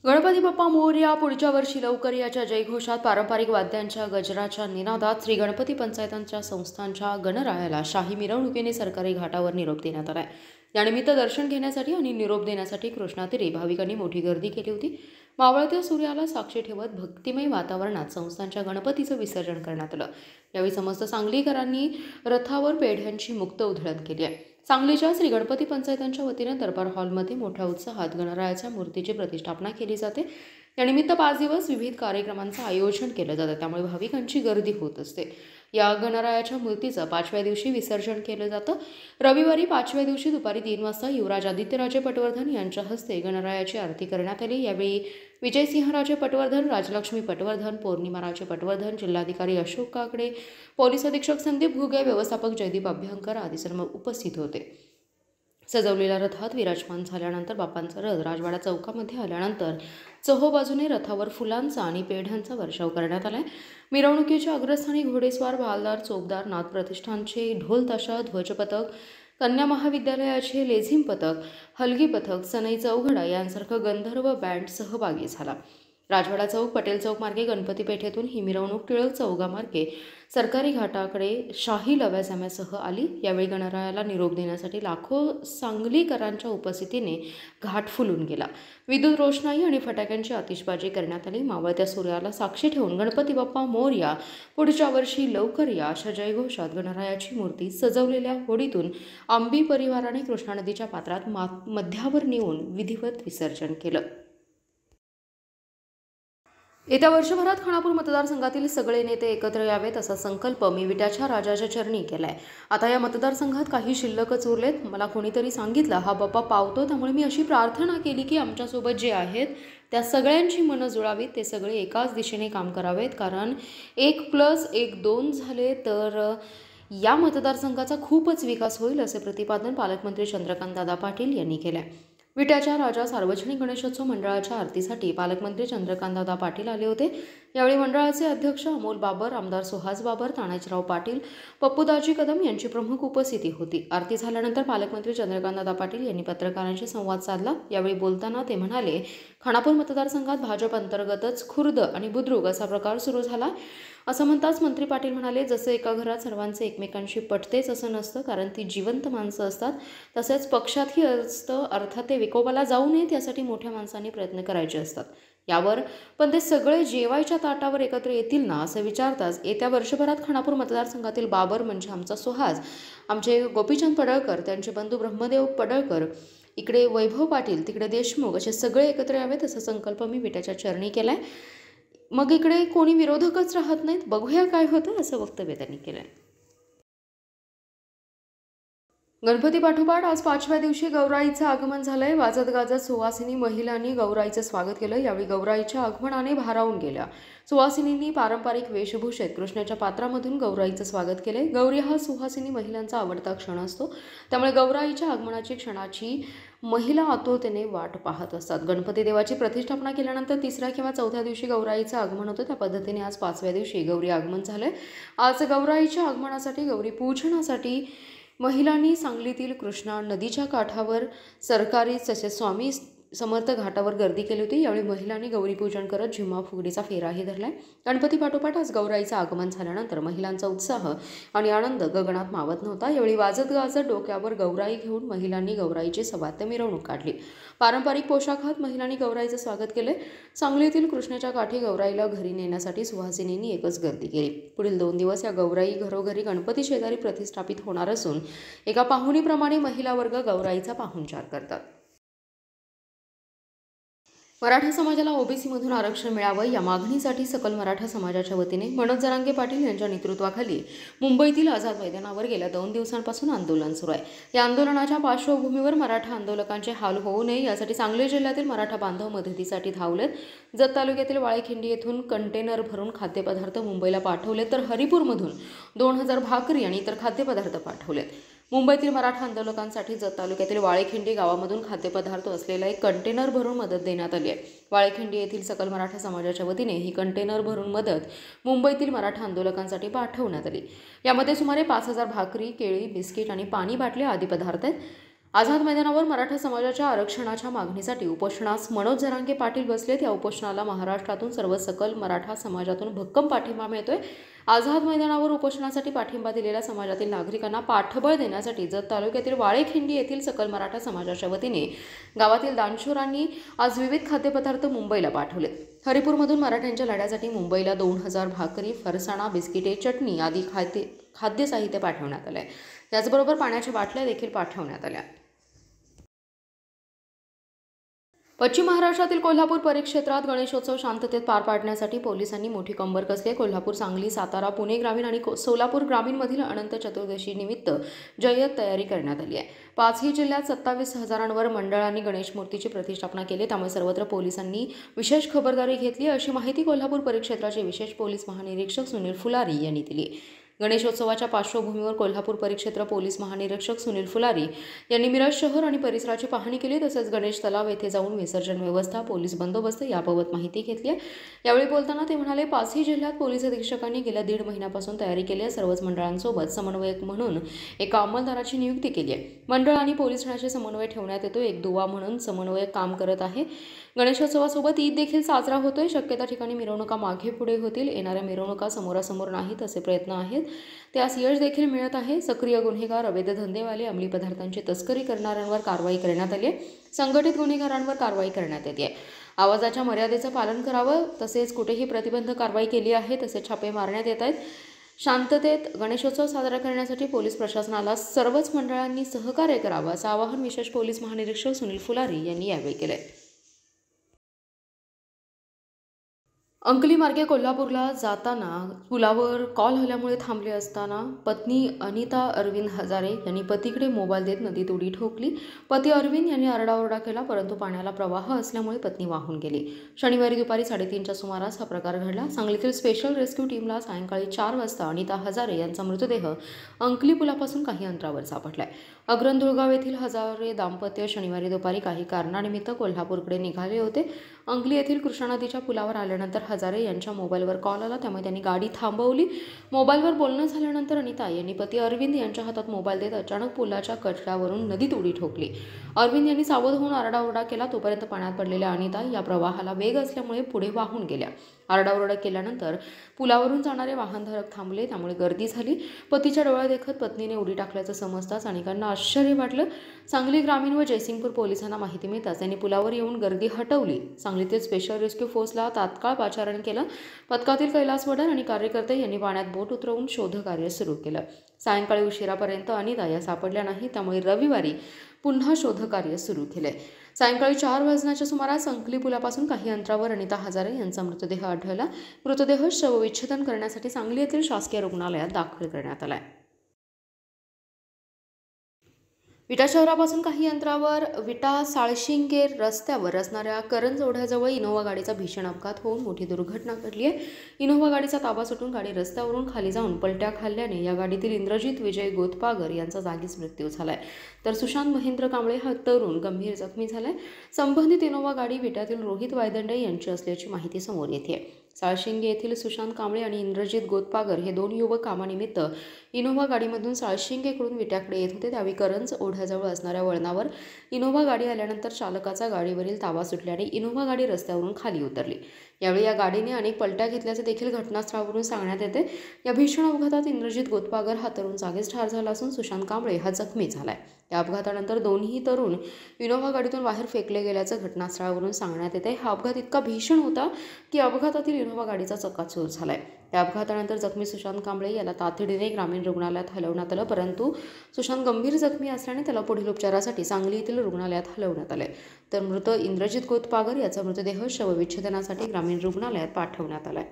गणपती बाप्पा मोरया पुढच्या वर्षी लवकर याच्या जयघोषात पारंपरिक वाद्यांच्या गजराच्या निनादात श्री गणपती पंचायतांच्या संस्थांच्या गणरायाला शाही मिरवणुकीने सरकारी घाटावर निरोप देण्यात आलाय। यानिमित्त दर्शन घेण्यासाठी आणि निरोप देण्यासाठी कृष्णातीरी भाविकांनी मोठी गर्दी केली होती। मावळत्या सूर्याला साक्षी ठेवत भक्तिमय वातावरणात संस्थांच्या गणपतीचं विसर्जन करण्यात आलं। यावेळी समस्त सांगलीकरांनी रथावर पेढ्यांची मुक्त उधळण केली आहे। सांगलीच्या श्री गणपती पंचायतांच्या वतीने दरबार हॉलमध्ये मोठ्या उत्साहात गणरायाच्या मूर्तीची प्रतिष्ठापना केली जाते। यानिमित्त 5 दिवस विविध कार्यक्रमांचं आयोजन केलं जातं, त्यामुळे भाविकांची गर्दी होत असते। या गणरायाच्या मूर्तीचं 5व्या दिवशी विसर्जन केलं जातं। रविवारी 5व्या दिवशी दुपारी 3 वाजता युवराज आदित्यराजे पटवर्धन यांच्या हस्ते गणरायाची आरती करण्यात आली। यावेळी विजयसिंहराजे पटवर्धन, राजलक्ष्मी पटवर्धन, पौर्णिमाराजे पटवर्धन, जिल्हाधिकारी अशोक काकडे, पोलीस अधीक्षक संदीप घुगे, व्यवस्थापक जयदीप अभ्यंकर आदी सर्व उपस्थित होते। सजवलेल्या रथात विराजमान झाल्यानंतर बाप्पांचा रथ राजवाडा चौकामध्ये आल्यानंतर चोहोबाजूने रथावर फुलांचा आणि पेढ्यांचा वर्षाव करण्यात आलाय। मिरवणुकीच्या अग्रस्थानी घोडेस्वार, भालदार, चोपदार, नाथ प्रतिष्ठानचे ढोल ताशा, ध्वजपथक, कन्या महाविद्यालयाचे लेझिम पथक, हलगी पथक, सनई चौघडा यांसारखं गंधर्व बँड सहभागी झाला। राजवाडा चौक, पटेल चौक मार्गे गणपती पेठेतून ही मिरवणूक टिळक चौकामार्गे सरकारी घाटाकडे शाही लव्याजाम्यासह आली। यावेळी गणरायाला निरोप देण्यासाठी लाखो सांगलीकरांच्या उपस्थितीने घाट फुलून गेला। विद्युत रोषणाई आणि फटाक्यांची आतिषबाजी करण्यात आली। मावळत्या सूर्याला साक्षी ठेवून गणपती बाप्पा मोरया पुढच्या वर्षी लवकर या अशा जयघोषात गणरायाची मूर्ती सजवलेल्या होडीतून आंबी परिवाराने कृष्णा नदीच्या पात्रात मध्यावर नेऊन विधिवत विसर्जन केलं। येत्या वर्षभरात खानापूर मतदारसंघातील सगळे नेते एकत्र यावेत असा संकल्प मी विट्याच्या राजाच्या चरणी केलाय। आता या मतदारसंघात काही शिल्लकच उरलेत। मला कोणीतरी सांगितलं हा बाप्पा पावतो, त्यामुळे मी अशी प्रार्थना केली की आमच्यासोबत जे आहेत त्या सगळ्यांची मनं जुळावीत, ते सगळे एकाच दिशेने काम करावेत, कारण 1+1 2 झाले तर या मतदारसंघाचा खूपच विकास होईल असे प्रतिपादन पालकमंत्री चंद्रकांतदादा पाटील यांनी केले। विट्याच्या राजा सार्वजनिक गणेशोत्सव मंडळाच्या आरतीसाठी पालकमंत्री चंद्रकांतदादा पाटील आले होते। यावेळी मंडळाचे अध्यक्ष अमोल बाबर, आमदार सुहास बाबर, तानाजीराव पाटील, पप्पूदाजी कदम यांची प्रमुख उपस्थिती होती। आरती झाल्यानंतर पालकमंत्री चंद्रकांतदादा पाटील यांनी पत्रकारांशी संवाद साधला। यावेळी बोलताना ते म्हणाले, खानापूर मतदारसंघात भाजप अंतर्गतच खुर्द आणि बुद्रुक असा प्रकार सुरू झाला। असं म्हणताच मंत्री पाटील म्हणाले, जसं एका घरात सर्वांचे एकमेकांशी पटतेच असं नसतं, कारण ती जिवंत माणसं असतात, तसेच पक्षातही असतं, अर्थात ते विकोपाला जाऊ नयेत यासाठी मोठ्या माणसांनी प्रयत्न करायचे असतात। यावर पण ते सगळे जेवायच्या ताटावर एकत्र येतील ना असं विचारताच येत्या वर्षभरात खानापूर मतदारसंघातील बाबर म्हणजे आमचा सुहास, आमचे गोपीचंद पडळकर, त्यांचे बंधू ब्रह्मदेव पडळकर, इकडे वैभव पाटील, तिकडे देशमुख असे सगळे एकत्र यावेत असा संकल्प मी विट्याच्या चरणी केलाय। मग इकडे कोणी विरोधकच राहत नाहीत, बघूया काय होतं असं वक्तव्य त्यांनी केलंय। गणपती पाठोपाठ आज 5व्या दिवशी गौराईचं आगमन झालंय। वाजत गाजत सुवासिनी महिलांनी गौराईचं स्वागत केलं। यावेळी गौराईच्या आगमनाने भारावून गेल्या सुवासिनींनी पारंपरिक वेशभूषेत कृष्णाच्या पात्रामधून गौराईचं स्वागत केलंय। गौरी हा सुहासिनी महिलांचा आवडता क्षण असतो, त्यामुळे गौराईच्या आगमनाची क्षणाची महिला आतुरतेने वाट पाहत असतात। गणपती देवाची प्रतिष्ठापना केल्यानंतर 3ऱ्या किंवा 4थ्या दिवशी गौराईचं आगमन होतं। त्या पद्धतीने आज 5व्या दिवशी गौरी आगमन झालंय। आज गौराईच्या आगमनासाठी, गौरी पूजनासाठी महिलांनी सांगलीतील कृष्णा नदीच्या काठावर सरकारी तसेच स्वामी समर्थ घाटावर गर्दी केली होती। यावेळी महिलांनी गौरी पूजन करत झिम्मा फुगडीचा फेराही धरलाय। गणपती पाठोपाठ आज गौराईचं आगमन झाल्यानंतर महिलांचा उत्साह आणि आनंद गगनात मावत नव्हता। यावेळी वाजत गाजत डोक्यावर गौराई घेऊन महिलांनी गौराईची सवाद्य मिरवणूक काढली। पारंपरिक पोशाखात महिलांनी गौराईचं स्वागत केले। सांगलीतील कृष्णाच्या काठी गौराईला घरी नेण्यासाठी सुहासिनींनी एकच गर्दी केली। पुढील 2 दिवस या गौराई घरोघरी गणपती शेजारी प्रतिष्ठापित होणार असून एका पाहुणीप्रमाणे महिला वर्ग गौराईचा पाहुणचार करतात। मराठा समाजाला ओबीसीमधून आरक्षण मिळावं या मागणीसाठी सकल मराठा समाजाच्या वतीने मनोज जरांगे पाटील यांच्या नेतृत्वाखाली मुंबईतील आझाद मैदानावर गेल्या 2 दिवसांपासून आंदोलन सुरू आहे। या आंदोलनाच्या पार्श्वभूमीवर मराठा आंदोलकांचे हाल होऊ नये यासाठी सांगली जिल्ह्यातील मराठा बांधव मदतीसाठी धावलेत। जत तालुक्यातील वाळेखिंडी येथून कंटेनर भरून खाद्यपदार्थ मुंबईला पाठवले, तर हरिपूरमधून 2000 भाकरी आणि इतर खाद्यपदार्थ पाठवलेत। मुंबईतील मराठा आंदोलकांसाठी जत तालुक्यातील वाळेखिंडी गावामधून खाद्यपदार्थ असलेला एक कंटेनर भरून मदत देण्यात आली आहे। वाळेखिंडी येथील सकल मराठा समाजाच्या वतीने ही कंटेनर भरून मदत मुंबईतील मराठा आंदोलकांसाठी पाठवण्यात आली। यामध्ये सुमारे 5000 भाकरी, केळी, बिस्किट आणि पाणी बाटल्या आदी पदार्थ आहेत। आझाद मैदानावर मराठा समाजाच्या आरक्षणाच्या मागणीसाठी उपोषणास मनोज जरांगे पाटील बसलेत। या उपोषणाला महाराष्ट्रातून सर्व सकल मराठा समाजातून भक्कम पाठिंबा मिळतोय। आझाद मैदानावर उपोषणासाठी पाठिंबा दिलेल्या समाजातील नागरिकांना पाठबळ देण्यासाठी जत तालुक्यातील वाळेखिंडी येथील सकल मराठा समाजाच्या वतीने गावातील दानशूरांनी आज विविध खाद्यपदार्थ मुंबईला पाठवले। हरिपूरमधून मराठ्यांच्या लढ्यासाठी मुंबईला 2000 भाकरी, फरसाणा, बिस्किटे, चटणी आदी खाद्य साहित्य पाठवण्यात आले। त्याचबरोबर पाण्याच्या बाटल्या देखील पाठवण्यात आल्या। पश्चिम महाराष्ट्रातील कोल्हापूर परिक्षेत्रात गणेशोत्सव शांततेत पार पाडण्यासाठी पोलिसांनी मोठी कंबर कसली। कोल्हापूर, सांगली, सातारा, पुणे ग्रामीण आणि सोलापूर ग्रामीणमधील अनंत चतुर्दशी निमित्त जय्यत तयारी करण्यात आली आहे। पाचही जिल्ह्यात 27,000वर मंडळांनी गणेश मूर्तीची प्रतिष्ठापना केली, त्यामुळे सर्वत्र पोलिसांनी विशेष खबरदारी घेतली, अशी माहिती कोल्हापूर परिक्षेत्राचे विशेष पोलीस महानिरीक्षक सुनील फुलारी यांनी दिली। गणेशोत्सवाच्या पार्श्वभूमीवर कोल्हापूर परिक्षेत्र पोलीस महानिरीक्षक सुनील फुलारी यांनी मिरज शहर आणि परिसराची पाहणी केली। तसेच गणेश तलाव येथे जाऊन विसर्जन व्यवस्था, पोलीस बंदोबस्त याबाबत माहिती घेतली आहे। यावेळी बोलताना ते म्हणाले, पाचही जिल्ह्यात पोलीस अधीक्षकांनी गेल्या 1.5 महिन्यापासून तयारी केली आहे। सर्वच मंडळांसोबत समन्वयक म्हणून एका अंमलदाराची नियुक्ती केली आहे। मंडळ आणि पोलीस ठाण्याचे समन्वय ठेवण्यात येतो। एक दुवा म्हणून समन्वयक काम करत आहे। गणेशोत्सवासोबत ईद देखील साजरा होतोय। शक्यता ठिकाणी मिरवणुका मागे पुढे होतील। येणाऱ्या मिरवणुका समोरासमोर नाहीत असे प्रयत्न आहेत, त्यास यश देखील मिळत आहे। सक्रिय गुन्हेगार, अवैध धंदेवाले, अंमली पदार्थांची तस्करी करणाऱ्यांवर कारवाई करण्यात आली आहे। संघटित गुन्हेगारांवर कारवाई करण्यात येते आहे। आवाजाच्या मर्यादेचं पालन करावं, तसेच कुठेही प्रतिबंध कारवाई केली आहे, तसेच छापे मारण्यात येत आहेत। शांततेत गणेशोत्सव साजरा करण्यासाठी पोलीस प्रशासनाला सर्वच मंडळांनी सहकार्य करावं असं आवाहन विशेष पोलीस महानिरीक्षक सुनील फुलारी यांनी यावेळी केले। अंकली मार्गे कोल्हापूरला जाताना पुलावर कॉल हल्ल्यामुळे थांबले असताना पत्नी अनिता अरविंद हजारे यांनी पतीकडे मोबाईल देत नदीत उडी ठोकली। पती अरविंद यांनी आरडाओरडा केला, परंतु पाण्याला प्रवाह असल्यामुळे पत्नी वाहून गेली। शनिवारी दुपारी 3:30च्या सुमारास हा प्रकार घडला। सांगलीतील स्पेशल रेस्क्यू टीमला सायंकाळी 4 वाजता अनिता हजारे यांचा मृतदेह अंकली पुलापासून काही अंतरावर सापडलाय। अग्रंधुळगाव येथील हजारे दाम्पत्य शनिवारी दुपारी काही कारणानिमित्त कोल्हापूरकडे निघाले होते। अंकली येथील कृष्णा नदीच्या पुलावर आल्यानंतर हजारे यांच्या मोबाईलवर कॉल आला, त्यामुळे त्यांनी गाडी थांबवली। मोबाईलवर बोलणं झाल्यानंतर अनिता यांनी पती अरविंद यांच्या हातात मोबाईल देत अचानक पुलाच्या कठड्यावरून नदीत उडी ठोकली। अरविंद यांनी सावध होऊन आरडाओरडा केला, तोपर्यंत पाण्यात पडलेल्या अनिता या प्रवाहाला वेग असल्यामुळे पुढे वाहून गेल्या। आरडाओरडा केल्यानंतर पुलावरून जाणारे वाहनधारक थांबले, त्यामुळे गर्दी झाली। पतीच्या डोळ्यात देखत पत्नीने उडी टाकल्याचं समजताच अनेकांना आश्चर्य वाटलं। सांगली ग्रामीण व जयसिंगपूर पोलिसांना माहिती मिळताच त्यांनी पुलावर येऊन गर्दी हटवली। सांगलीतील स्पेशल रेस्क्यू फोर्सला तात्काळ पाचारण केलं। पथकातील कैलास वडर आणि कार्यकर्ते यांनी पाण्यात बोट उतरवून शोधकार्य सुरू केलं। सायंकाळी उशिरापर्यंत अनिता या सापडल्या नाही, त्यामुळे रविवारी पुन्हा शोधकार्य सुरू केले। सायंकाळी 4 वाजण्याच्या सुमारास अंकली पुलापासून काही अंतरावर अनिता हजारे यांचा मृतदेह आढळला। मृतदेह शवविच्छेदन करण्यासाठी सांगली येथील शासकीय रुग्णालयात दाखल करण्यात आला आहे। विटा शहरापासून काही अंतरावर विटा साळशिंगे रस्त्यावर असणाऱ्या करंज ओढ्याजवळ इनोव्हा गाडीचा भीषण अपघात होऊन मोठी दुर्घटना घडली आहे। इनोव्हा गाडीचा ताबा सुटून गाडी रस्त्यावरून खाली जाऊन पलट्या खाल्ल्याने या गाडीतील इंद्रजित विजय गोतपागर यांचा जागीच मृत्यू झालाय, तर सुशांत महेंद्र कांबळे हा तरुण गंभीर जखमी झालाय। संबंधित इनोव्हा गाडी विट्यातील रोहित वायदंडे यांची असल्याची माहिती समोर येते। साळशिंगे येथील सुशांत कांबळे आणि इंद्रजित गोतपागर हे 2 युवक कामानिमित्त इनोव्हा गाडीमधून साळशिंगेकडून विट्याकडे येत होते। त्यावेळी करंज ओढ्याजवळ असणाऱ्या वळणावर इनोव्हा गाडी आल्यानंतर चालकाचा गाडीवरील ताबा सुटल्याने इनोव्हा गाडी रस्त्यावरून खाली उतरली। यावेळी या गाडीने अनेक पलट्या घेतल्याचे देखील घटनास्थळावरून सांगण्यात येते। या भीषण अपघातात इंद्रजित गोतपागर हा तरुण जागीच ठार झाला असून सुशांत कांबळे हा जखमी झालाय। या अपघातानंतर दोन्ही तरुण इनोव्हा गाडीतून बाहेर फेकले गेल्याचं घटनास्थळावरून सांगण्यात येते। हा अपघात इतका भीषण होता की अपघातातील इनोव्हा गाडीचा चक्काचूर झालाय। या अपघातानंतर जखमी सुशांत कांबळे याला तातडीने ग्रामीण रुग्णालयात हलवण्यात आलं, परंतु सुशांत गंभीर जखमी असल्याने त्याला पुढील उपचारासाठी सांगली येथील रुग्णालयात हलवण्यात आले। तर मृत इंद्रजित गोतपागर याचा मृतदेह शवविच्छेदनासाठी ग्रामीण रुग्णालयात पाठवण्यात आलाय।